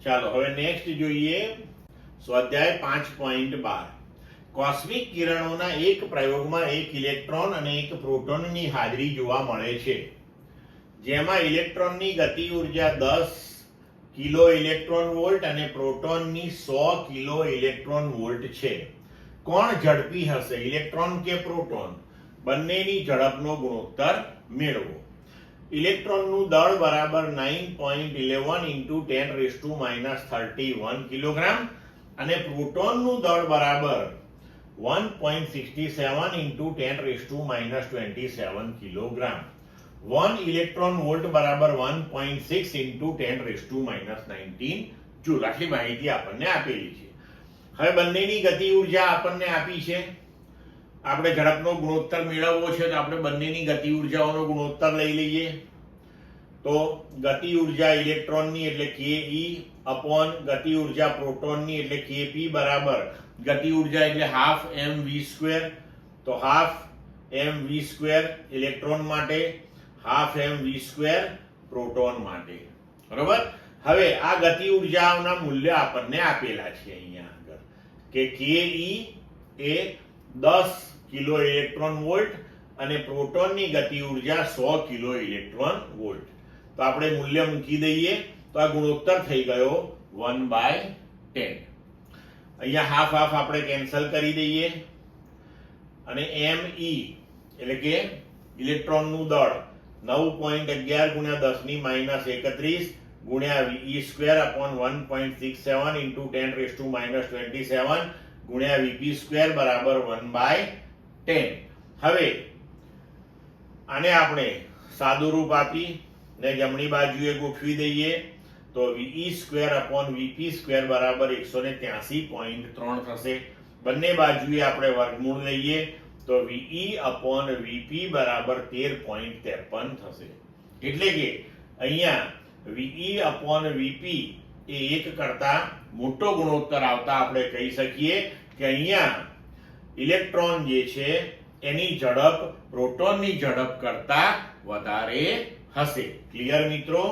ચાલો હવે નેક્સ્ટ જોઈએ સ્વાધ્યાય 5.12 કોસ્મિક કિરણોના એક પ્રયોગમાં એક ઇલેક્ટ્રોન અને એક પ્રોટોનની હાજરી જોવા મળે છે, જેમાં ઇલેક્ટ્રોનની ગતિ ઉર્જા 10 કિલો ઇલેક્ટ્રોન વોલ્ટ અને પ્રોટોનની 100 કિલો ઇલેક્ટ્રોન વોલ્ટ છે. કોણ ઝડપી હશે, ઇલેક્ટ્રોન કે પ્રોટોન? બંનેની ઝડપનો ગુણોત્તર મેળવો. ઇલેક્ટ્રોનનું દળ બરાબર 9.11 × 10⁻³ કિલોગ્રામ અને પ્રોટોનનું દળ બરાબર 1.67 × 10⁻27 કિલોગ્રામ. 1 ઇલેક્ટ્રોન વોલ્ટ બરાબર 1.6 × 10⁻19 જૂલ. આટલી માહિતી આપણને આપેલી છે. હવે બંનેની ગતિ ઉર્જા આપણને આપી છે. આપણે ઝડપનો ગુણોત્તર મેળવવો છે તો આપણે બંનેની ગતિ ઉર્જાઓનો ગુણોત્તર લઈ લઈએ. તો ગતિ ઉર્જા ઇલેક્ટ્રોનની એટલે ke અપોન ગતિ ઉર્જા પ્રોટોનની એટલે kp બરાબર ગતિ ઉર્જા એટલે ½ mv². તો ½ mv² ઇલેક્ટ્રોન માટે, ½ mv² પ્રોટોન માટે. બરોબર. હવે આ ગતિ ઉર્જાઓના મૂલ્ય આપણને આપેલા છે અહીંયા આગળ કે ke એ 10 કિલો ઇલેક્ટ્રોન વોલ્ટ અને પ્રોટોનની ગતિ ઉર્જા 100 કિલો ઇલેક્ટ્રોન વોલ્ટ. તો આપણે મૂલ્ય મૂકી દઈએ તો આ ગુણોત્તર થઈ ગયો 1/10. અહીંયા હાફ હાફ આપણે કેન્સલ કરી દઈએ અને me એટલે કે ઇલેક્ટ્રોનનું દળ 9.11 × 10⁻31 ગુણ્યા ve² અપોન 1.67 × 10⁻27 ગુણ્યા vp² બરાબર 1/10. હવે આને આપણે સાદું રૂપ આપી ને જમણી બાજુએ ગોઠવી દઈએ તો ve² અપોન vp² બરાબર 183.3 થશે. બંને બાજુએ આપણે વર્ગમૂળ લઈએ તો ve અપોન vp બરાબર 13.53 થશે. એટલે કે અહીંયા ve અપોન vp એ 1 કરતા મોટો ગુણોત્તર આવતા આપણે કહી શકીએ કે અહીંયા ઇલેક્ટ્રોન જે છે એની ઝડપ પ્રોટોનની ઝડપ કરતા વધારે હશે. ક્લિયર મિત્રો?